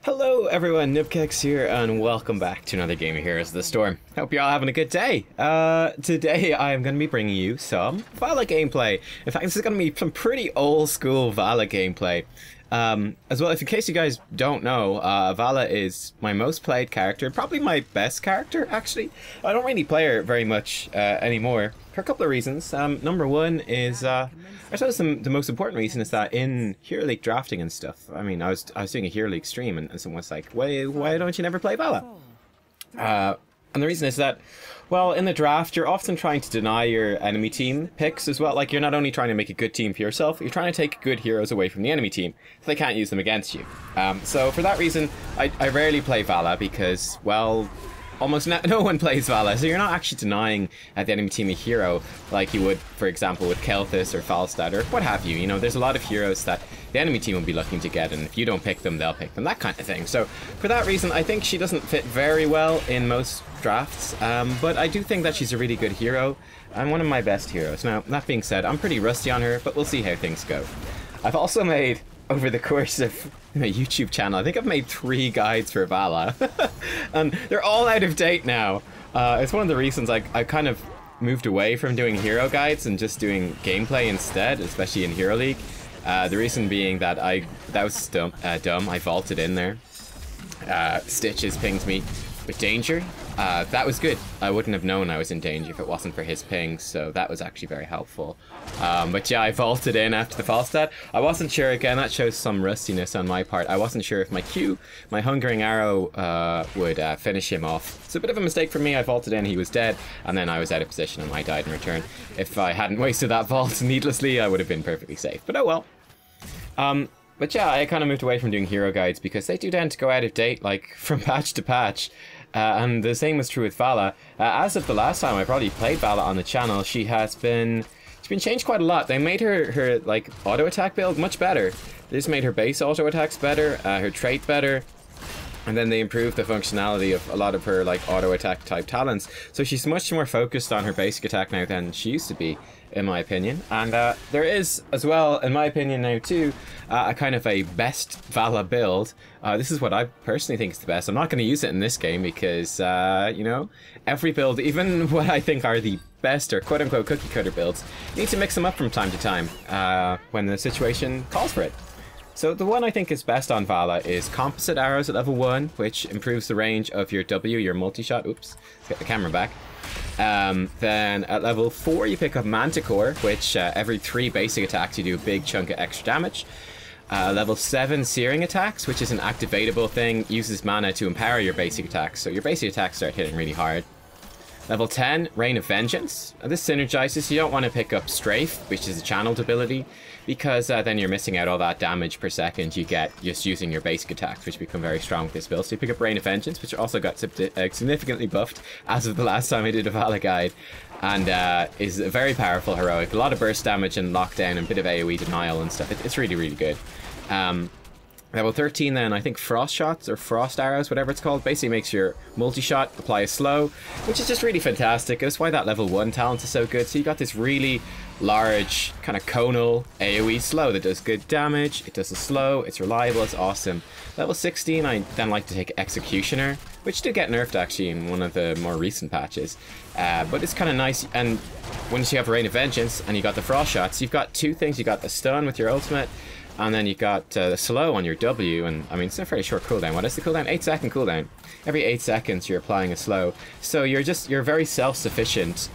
Hello everyone, Nubkeks here, and welcome back to another game of Heroes of the Storm. Hope you're all having a good day. Today I am going to be bringing you some Valla gameplay. In fact, this is going to be some pretty old school Valla gameplay. As well, if in case you guys don't know, Valla is my most played character, probably my best character actually. I don't really play her very much anymore for a couple of reasons. Number one is, I suppose the most important reason is that in Hero League drafting and stuff, I mean, I was doing a Hero League stream and someone's like, why don't you never play Valla? And the reason is that, well, in the draft, you're often trying to deny your enemy team picks as well. Like, you're not only trying to make a good team for yourself, you're trying to take good heroes away from the enemy team, so they can't use them against you. So for that reason, I rarely play Valla because, well, almost no one plays Valla, so you're not actually denying the enemy team a hero like you would, for example, with Kelthus or Falstad or what have you. You know, there's a lot of heroes that the enemy team will be looking to get, and if you don't pick them, they'll pick them, that kind of thing. So for that reason, I think she doesn't fit very well in most drafts, but I do think that she's a really good hero and one of my best heroes. Now, that being said, I'm pretty rusty on her, but we'll see how things go. I've also made, over the course of my YouTube channel, I think I've made 3 guides for Valla, and they're all out of date now. It's one of the reasons I kind of moved away from doing hero guides and just doing gameplay instead, especially in Hero League. The reason being that that was dumb. I vaulted in there. Stitches pinged me with danger. That was good. I wouldn't have known I was in danger if it wasn't for his ping, so that was actually very helpful. But yeah, I vaulted in after the Falstad. I wasn't sure, again, that shows some rustiness on my part. I wasn't sure if my Q, my Hungering Arrow, would finish him off. It's a bit of a mistake for me. I vaulted in, he was dead, and then I was out of position and I died in return. If I hadn't wasted that vault needlessly, I would have been perfectly safe. But oh well. But yeah, I kind of moved away from doing hero guides because they do tend to go out of date, like, from patch to patch. And the same was true with Valla. As of the last time I probably played Valla on the channel, she's been changed quite a lot. They made her like auto attack build much better. They just made her base auto attacks better, her trait better, and then they improved the functionality of a lot of her like auto attack type talents. So she's much more focused on her basic attack now than she used to be, in my opinion. And there is, as well, in my opinion now too, a kind of a best Valla build. This is what I personally think is the best. I'm not going to use it in this game because, you know, every build, even what I think are the best or quote-unquote cookie cutter builds, you need to mix them up from time to time when the situation calls for it. So the one I think is best on Valla is Composite Arrows at level 1, which improves the range of your W, your multi-shot. Oops, let's get the camera back. Then at level 4 you pick up Manticore, which every 3 basic attacks you do a big chunk of extra damage. Level 7 Searing Attacks, which is an activatable thing, uses mana to empower your basic attacks, so your basic attacks start hitting really hard. Level 10, Reign of Vengeance. This synergizes. You don't want to pick up Strafe, which is a channeled ability, because then you're missing out all that damage per second you get just using your basic attacks, which become very strong with this build. So you pick up Reign of Vengeance, which also got significantly buffed as of the last time I did a Valla guide, and is a very powerful heroic. A lot of burst damage and lockdown and a bit of AoE denial and stuff. It's really, really good. Level 13 then, I think Frost Shots or Frost Arrows, whatever it's called, basically makes your multi-shot apply a slow, which is just really fantastic. That's why that level 1 talent is so good. So you got this really large, kind of conal AoE slow that does good damage, it does a slow, it's reliable, it's awesome. Level 16, I then like to take Executioner, which did get nerfed actually in one of the more recent patches. But it's kind of nice, and once you have Reign of Vengeance and you got the Frost Shots, you've got 2 things. You got the stun with your ultimate, and then you got the slow on your W, and I mean, it's a very short cooldown. What is the cooldown? 8-second cooldown. Every 8 seconds you're applying a slow. So you're a very self-sufficient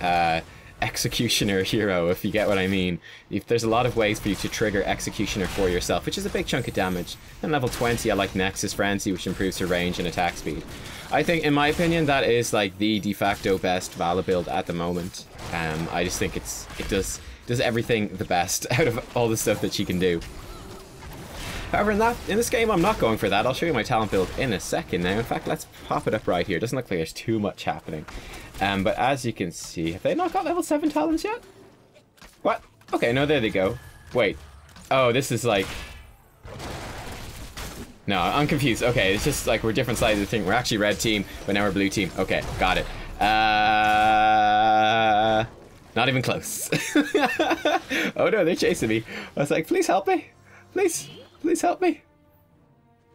Executioner hero, if you get what I mean. There's a lot of ways for you to trigger Executioner for yourself, which is a big chunk of damage. Then level 20, I like Nexus Frenzy, which improves her range and attack speed. I think, in my opinion, that is like the de facto best Valla build at the moment. I just think it does everything the best out of all the stuff that she can do. However, in this game, I'm not going for that. I'll show you my talent build in a second now. In fact, let's pop it up right here. It doesn't look like there's too much happening. But as you can see, have they not got level 7 talents yet? What? Okay, no, there they go. Wait. Oh, this is like... No, I'm confused. Okay, it's just like we're different sides of the thing. We're actually red team, but now we're blue team. Okay, got it. Not even close. Oh no, they're chasing me. I was like, please help me. Please help me.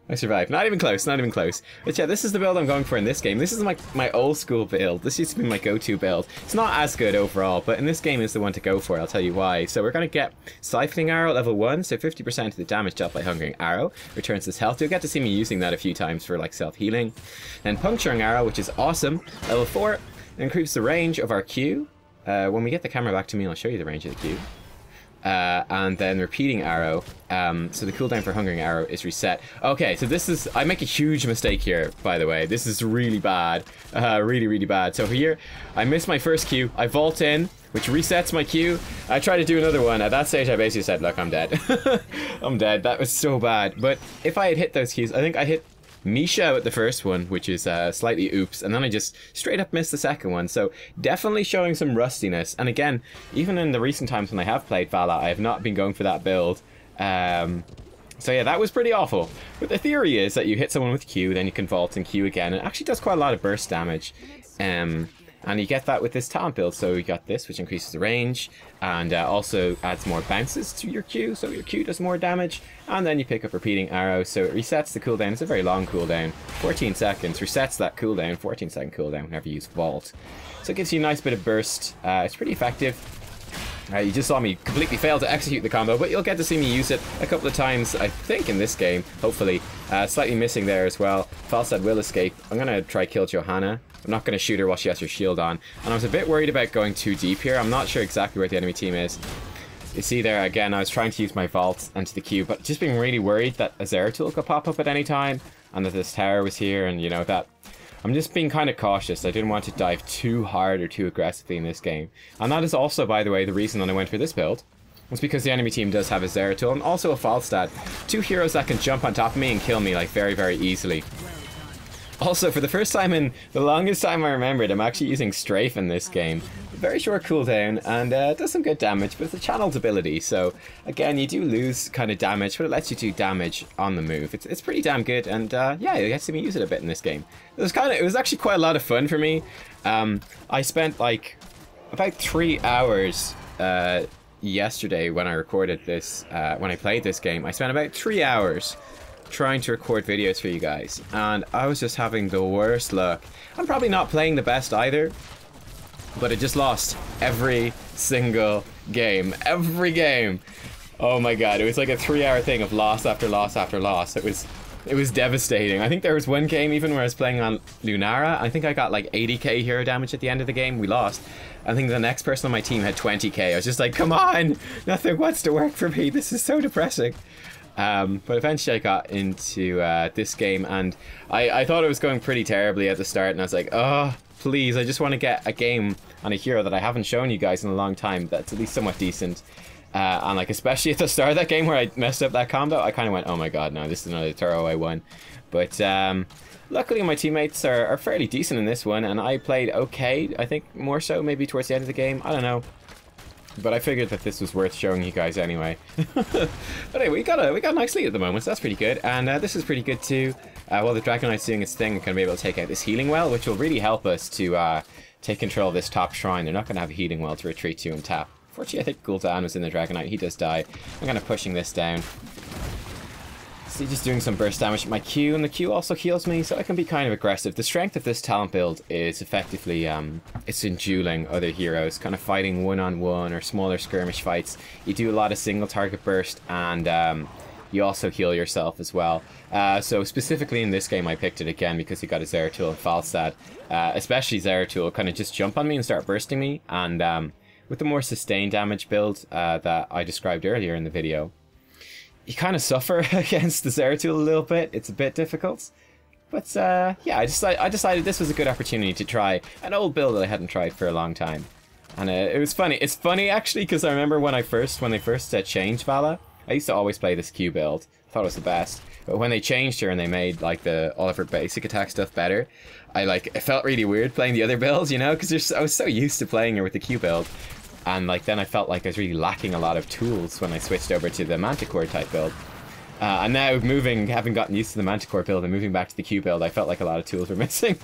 I survived. Not even close, not even close. But yeah, this is the build I'm going for in this game. This is my old school build. This used to be my go-to build. It's not as good overall, but in this game is the one to go for. I'll tell you why. So we're going to get Siphoning Arrow level 1, so 50% of the damage dealt by Hungering Arrow. Returns this health. You'll get to see me using that a few times for like self-healing. Then Puncturing Arrow, which is awesome. Level 4, increases the range of our Q. When we get the camera back to me, I'll show you the range of the Q. And then Repeating Arrow, so the cooldown for Hungering Arrow is reset. Okay, so this is, I make a huge mistake here, by the way. This is really bad, really bad. So here, I miss my first Q, I vault in, which resets my Q. I try to do another one. At that stage, I basically said, look, I'm dead. I'm dead, that was so bad. But if I had hit those Qs, I think I hit Misha with the first one, which is slightly oops, and then I just straight up missed the second one, so definitely showing some rustiness. And again, even in the recent times when I have played Valla, I have not been going for that build. So yeah, that was pretty awful. But the theory is that you hit someone with Q, then you can vault and Q again, and it actually does quite a lot of burst damage. And you get that with this talent build. So you got this, which increases the range, and also adds more bounces to your Q, so your Q does more damage. And then you pick up Repeating Arrow, so it resets the cooldown. It's a very long cooldown, 14 seconds, resets that cooldown, 14-second cooldown whenever you use Vault. So it gives you a nice bit of burst. It's pretty effective. You just saw me completely fail to execute the combo, but you'll get to see me use it a couple of times, I think, in this game, hopefully. Slightly missing there as well. Falstad will escape. I'm going to try kill Johanna. I'm not going to shoot her while she has her shield on. And I was a bit worried about going too deep here. I'm not sure exactly where the enemy team is. You see there, again, I was trying to use my vault into the Q, but just being really worried that a Zeratul could pop up at any time, and that this tower was here, and you know, that... I'm just being kind of cautious. I didn't want to dive too hard or too aggressively in this game. And that is also, by the way, the reason that I went for this build. It's because the enemy team does have a Zeratul and also a Falstad. Two heroes that can jump on top of me and kill me like very easily. Also, for the first time in the longest time I remembered, I'm actually using Strafe in this game. Very short cooldown, and does some good damage, but it's a channeled ability, so again, you do lose kind of damage, but it lets you do damage on the move. It's pretty damn good, and yeah, you get to see me use it a bit in this game. It was actually quite a lot of fun for me. I spent like about 3 hours yesterday when I recorded this, when I played this game. I spent about 3 hours trying to record videos for you guys, and I was just having the worst luck. I'm probably not playing the best either, but I just lost every single game. Every game. Oh my god, it was like a 3-hour thing of loss after loss after loss. It was devastating. I think there was one game even where I was playing on Lunara. I think I got like 80k hero damage at the end of the game. We lost. I think the next person on my team had 20k. I was just like, come on! Nothing wants to work for me. This is so depressing. But eventually I got into this game, and I thought it was going pretty terribly at the start, and I was like, oh, please, I just want to get a game on a hero that I haven't shown you guys in a long time that's at least somewhat decent. And like, especially at the start of that game where I messed up that combo, I kind of went, oh my god, no, this is another throwaway one. But luckily my teammates are fairly decent in this one, and I played okay. I think more so maybe towards the end of the game, I don't know. But I figured that this was worth showing you guys anyway. But anyway, we got a nice lead at the moment, so that's pretty good. And this is pretty good too. While the Dragon Knight's doing its thing, we're going to be able to take out this healing well, which will really help us to take control of this top shrine. They're not going to have a healing well to retreat to and tap. Fortunately, I think Gul'dan was in the Dragon Knight. He does die. I'm kind of pushing this down. See, just doing some burst damage with my Q, and the Q also heals me, so I can be kind of aggressive. The strength of this talent build is effectively, it's in dueling other heroes, kind of fighting one-on-one or smaller skirmish fights. You do a lot of single target burst, and you also heal yourself as well. So specifically in this game, I picked it again because you got a Zeratul and Falstad. Especially Zeratul kind of just jump on me and start bursting me, and with the more sustained damage build that I described earlier in the video, you kind of suffer against the Zeratul a little bit. It's a bit difficult. But yeah, I decided this was a good opportunity to try an old build that I hadn't tried for a long time. And it was funny. It's funny actually, because I remember when they first changed Valla, I used to always play this Q build. I thought it was the best. But when they changed her and they made like all of her basic attack stuff better, it felt really weird playing the other builds, you know, because I was so used to playing her with the Q build. And like then I felt like I was really lacking a lot of tools when I switched over to the Manticore type build. And now having gotten used to the Manticore build and moving back to the Q build, I felt like a lot of tools were missing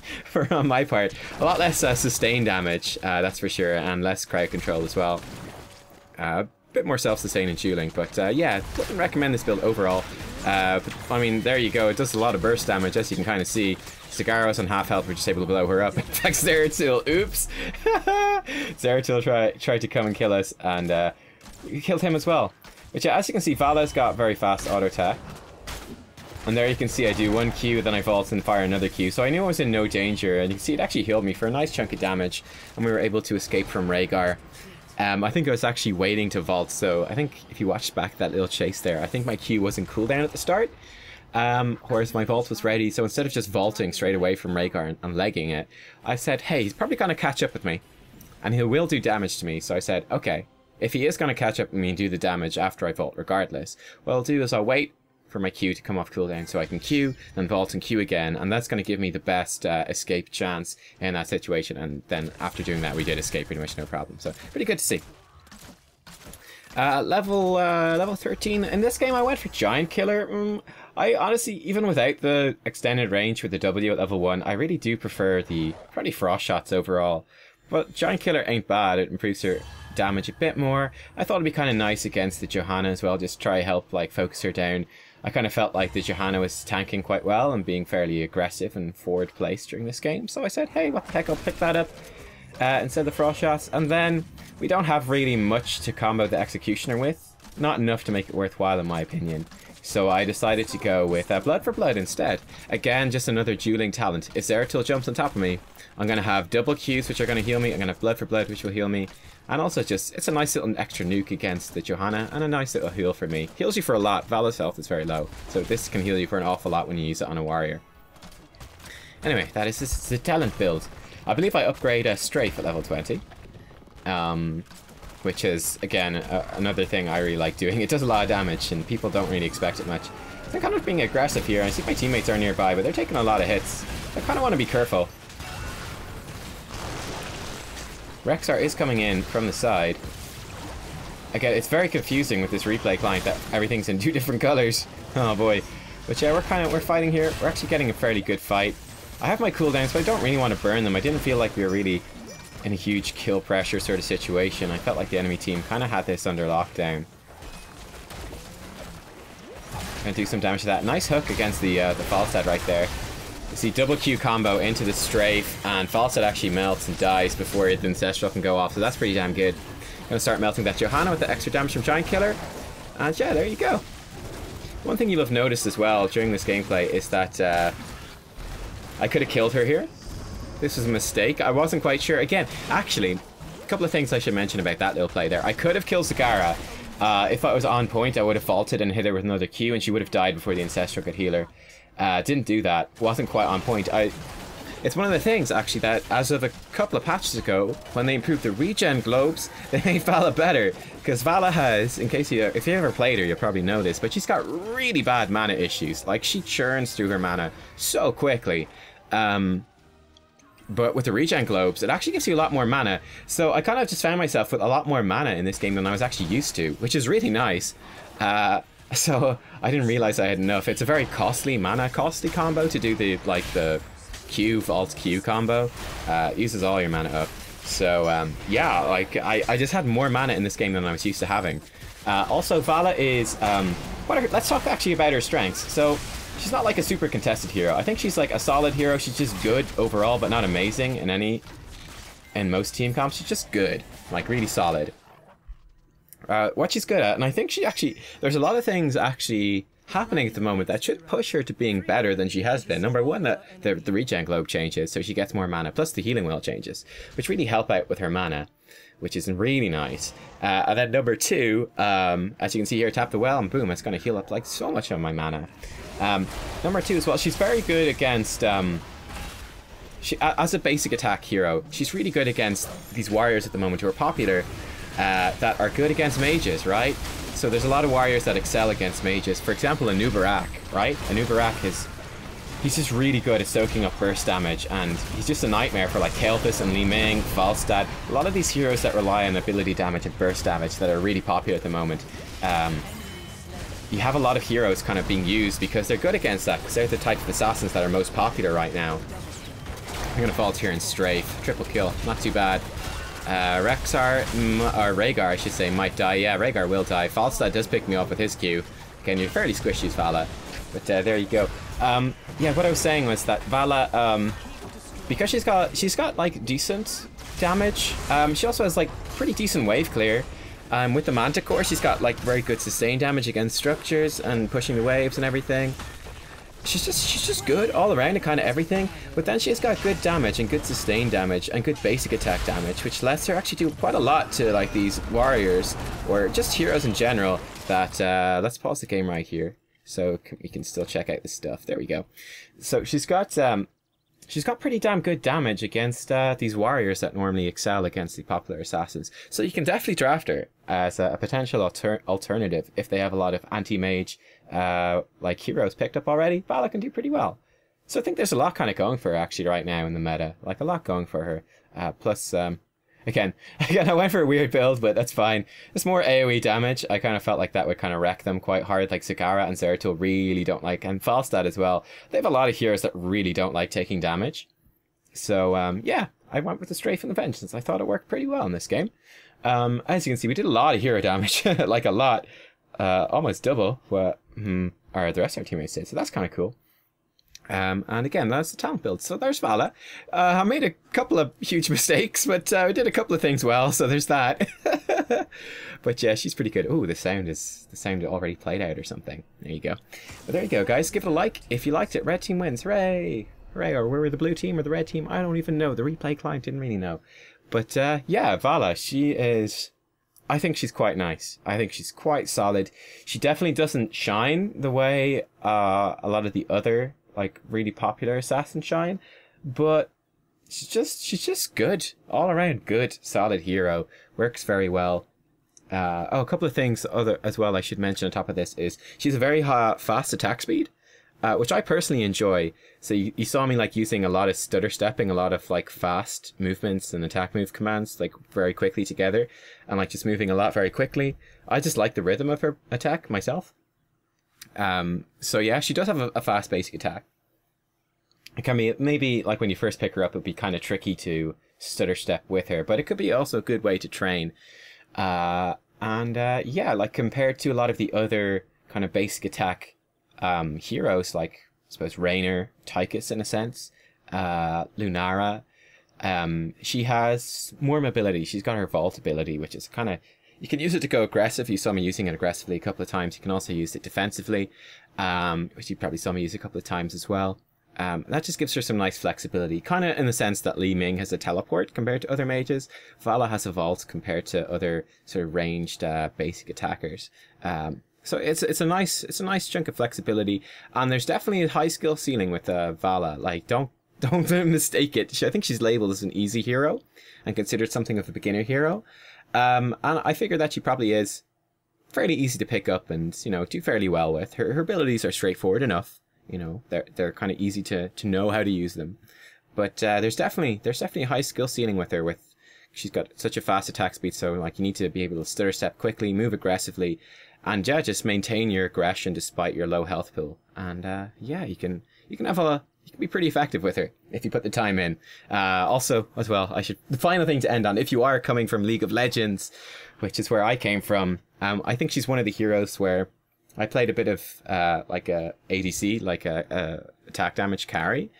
on my part. A lot less sustained damage, that's for sure, and less crowd control as well. But bit more self-sustaining dueling. But yeah, wouldn't recommend this build overall. But, I mean, there you go. It does a lot of burst damage, as you can kind of see. Sagaro's on half health, we're just able to blow her up. In fact, Zeratul, oops! Zeratul tried to come and kill us, and we killed him as well. Which, as you can see, Valla's got very fast auto attack. And there you can see I do one Q, then I vault and fire another Q. So I knew I was in no danger, and you can see it actually healed me for a nice chunk of damage, and we were able to escape from Rhaegar. I think I was actually waiting to vault, so I think if you watched back that little chase there, I think my Q was in cooldown at the start. Whereas my vault was ready, so instead of just vaulting straight away from Rhaegar and legging it, I said, hey, he's probably going to catch up with me, and he will do damage to me. So I said, okay, if he is going to catch up with me and do the damage after I vault regardless, what I'll do is I'll wait for my Q to come off cooldown so I can Q, then vault and Q again, and that's going to give me the best escape chance in that situation. And then after doing that, we did escape pretty much no problem, so pretty good to see. Level 13. In this game, I went for Giant Killer. I honestly, even without the extended range with the W at level 1, I really do prefer the probably Frost Shots overall. But Giant Killer ain't bad. It improves her damage a bit more. I thought it'd be kind of nice against the Johanna as well, just try help like focus her down. I kind of felt like the Johanna was tanking quite well and being fairly aggressive and forward placed during this game. So I said, hey, what the heck, I'll pick that up instead of the Frost Shots. And then we don't have really much to combo the Executioner with. Not enough to make it worthwhile in my opinion. So I decided to go with Blood for Blood instead. Again, just another dueling talent. If Zeratul jumps on top of me, I'm going to have double Qs which are going to heal me. I'm going to have Blood for Blood which will heal me. And also just, it's a nice little extra nuke against the Johanna and a nice little heal for me. Heals you for a lot. Valla's health is very low. So this can heal you for an awful lot when you use it on a warrior. Anyway, that is the talent build. I believe I upgrade a Strafe at level 20. Which is, again, another thing I really like doing. It does a lot of damage, and people don't really expect it much. So I'm kind of being aggressive here. I see my teammates are nearby, but they're taking a lot of hits. I kind of want to be careful. Rexar is coming in from the side. Again, it's very confusing with this replay client that everything's in 2 different colors. Oh boy. But yeah, we're fighting here. We're actually getting a fairly good fight. I have my cooldowns, but I don't really want to burn them. I didn't feel like we were really in a huge kill pressure sort of situation. I felt like the enemy team kind of had this under lockdown. Gonna do some damage to that. Nice hook against the Falstad right there. You see double Q combo into the Strafe, and Falstad actually melts and dies before the Ancestral can go off, so that's pretty damn good. Gonna start melting that Johanna with the extra damage from Giant Killer, and yeah, there you go. One thing you'll have noticed as well during this gameplay is that I could have killed her here. This was a mistake. I wasn't quite sure. Again, actually, a couple of things I should mention about that little play there. I could have killed Sagara. If I was on point, I would have vaulted and hit her with another Q, and she would have died before the Ancestral could heal her. Didn't do that. Wasn't quite on point. It's one of the things, actually, that as of a couple of patches ago, when they improved the regen globes, they made Valla better. Because Valla has, in case if you ever played her, you'll probably know this, but she's got really bad mana issues. Like, she churns through her mana so quickly. But with the regen globes, it actually gives you a lot more mana. So I kind of just found myself with a lot more mana in this game than I was actually used to, which is really nice. So I didn't realize I had enough. It's a very costly combo to do the Q vault Q combo. Uses all your mana up. So yeah, like I just had more mana in this game than I was used to having. Also, Valla is let's talk actually about her strengths. So she's not like a super contested hero. I think she's like a solid hero. She's just good overall, but not amazing in most team comps. She's just good, like really solid. What she's good at, and I think there's a lot of things actually happening at the moment that should push her to being better than she has been. Number one, that the regen globe changes, so she gets more mana, plus the healing wheel changes, which really help out with her mana, which is really nice. And then number two, as you can see here, tap the well and boom, it's going to heal up like so much of my mana. Number two as well, she's very good against, as a basic attack hero, she's really good against these warriors at the moment who are popular, that are good against mages, right? So there's a lot of warriors that excel against mages. For example, a Nubkeks, right? A Nubkeks he's just really good at soaking up burst damage, and he's just a nightmare for like Kael'thas and Li Ming, Falstad. A lot of these heroes that rely on ability damage and burst damage that are really popular at the moment. You have a lot of heroes kind of being used because they're good against that, because they're the type of assassins that are most popular right now. I'm going to vault here and strafe. Triple kill. Not too bad. Rexar, or Rhaegar, I should say, might die. Yeah, Rhaegar will die. Falstad does pick me up with his Q. Again, you're fairly squishy, Valla. But there you go. Yeah, what I was saying was that Valla, because she's got like decent damage. She also has like pretty decent wave clear. With the Manticore, she's got like very good sustain damage against structures and pushing the waves and everything. She's just good all around and kind of everything. But then she's got good damage and good sustain damage and good basic attack damage, which lets her actually do quite a lot to like these warriors or just heroes in general. That let's pause the game right here so we can still check out the stuff. There we go. So she's got pretty damn good damage against these warriors that normally excel against the popular assassins. So you can definitely draft her as a potential alternative if they have a lot of anti-mage like heroes picked up already. Valla can do pretty well. So I think there's a lot kind of going for her actually right now in the meta. Like a lot going for her. Plus, again, I went for a weird build, but that's fine. It's more AoE damage. I kind of felt like that would kind of wreck them quite hard. Like Sagara and Zeratul really don't like, and Falstad as well. They have a lot of heroes that really don't like taking damage. So yeah, I went with the Strafe and the Vengeance. I thought it worked pretty well in this game. As you can see, we did a lot of hero damage, like a lot, almost double what the rest of our teammates did. So that's kind of cool. And again, that's the talent build. So there's Valla. I made a couple of huge mistakes, but we did a couple of things well. So there's that. But yeah, she's pretty good. Oh, the sound already played out or something. There you go. But there you go, guys. Give it a like if you liked it. Red team wins. Hooray! Hooray! Or were we the blue team or the red team? I don't even know. The replay client didn't really know. But yeah, Valla. She is. I think she's quite nice. I think she's quite solid. She definitely doesn't shine the way a lot of the other like really popular assassins shine, but she's just good all around. Good, solid hero. Works very well. A couple of things as well I should mention on top of this is she's a very fast attack speed, which I personally enjoy. So you saw me like using a lot of stutter stepping, a lot of like fast movements and attack move commands like very quickly together, and like just moving a lot very quickly. I just like the rhythm of her attack myself. So yeah, she does have a fast basic attack. It can be maybe like when you first pick her up, it'd be kind of tricky to stutter step with her, but it could be also a good way to train. Yeah, like compared to a lot of the other kind of basic attack heroes, like I suppose Raynor, Tychus in a sense, Lunara, she has more mobility. She's got her vault ability, which is kind of, you can use it to go aggressive. You saw me using it aggressively a couple of times. You can also use it defensively, which you probably saw me use a couple of times as well. That just gives her some nice flexibility, kind of in the sense that Li Ming has a teleport compared to other mages. Valla has a vault compared to other sort of ranged basic attackers. So it's a nice chunk of flexibility, and there's definitely a high skill ceiling with Valla. Like don't mistake it. I think she's labeled as an easy hero and considered something of a beginner hero. And I figure that she probably is fairly easy to pick up and, you know, do fairly well with. Her abilities are straightforward enough. You know, they're kind of easy to know how to use them. But there's definitely a high skill ceiling with her. She's got such a fast attack speed, so like you need to be able to stutter step quickly, move aggressively, and yeah, just maintain your aggression despite your low health pool. And yeah, you can be pretty effective with her if you put the time in. Also, as well, the final thing to end on, if you are coming from League of Legends, which is where I came from, I think she's one of the heroes where I played a bit of like a ADC, like a attack damage carry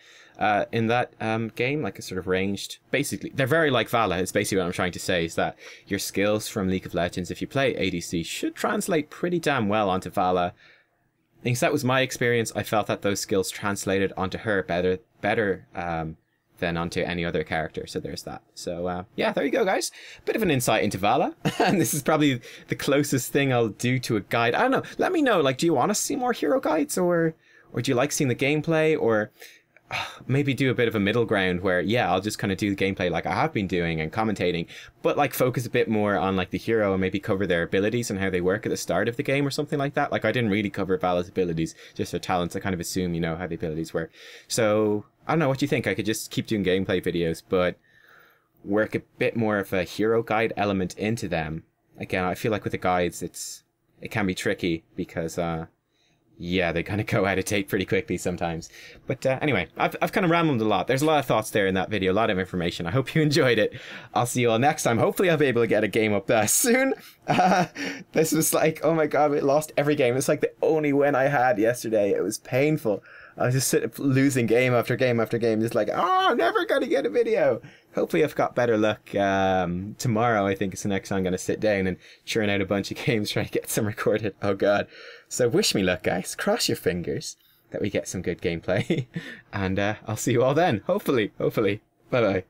in that game, like a sort of ranged. Basically, they're very like Valla. It's basically what I'm trying to say is that your skills from League of Legends, if you play ADC, should translate pretty damn well onto Valla. I think that was my experience. I felt that those skills translated onto her better than onto any other character. So there's that. So yeah, there you go, guys. Bit of an insight into Valla. And this is probably the closest thing I'll do to a guide. I don't know. Let me know, like, do you want to see more hero guides, or do you like seeing the gameplay, or maybe do a bit of a middle ground where, yeah, I'll just kind of do the gameplay like I have been doing and commentating, but like focus a bit more on like the hero and maybe cover their abilities and how they work at the start of the game or something like that. Like I didn't really cover Valla's abilities, just her talents. I kind of assume you know how the abilities work. So I don't know what you think. I could just keep doing gameplay videos, but work a bit more of a hero guide element into them. Again, I feel like with the guides, it can be tricky because yeah, they kind of go out of date pretty quickly sometimes. But anyway, I've kind of rambled a lot. There's a lot of thoughts there in that video, a lot of information. I hope you enjoyed it. I'll see you all next time. Hopefully I'll be able to get a game up soon. This was like, oh my god, we lost every game. It's like the only win I had yesterday. It was painful. I was just losing game after game after game, just like, oh, I'm never going to get a video. Hopefully I've got better luck. Tomorrow, I think, is the next time I'm going to sit down and churn out a bunch of games, try to get some recorded. Oh god. So wish me luck, guys. Cross your fingers that we get some good gameplay. And I'll see you all then. Hopefully. Bye-bye.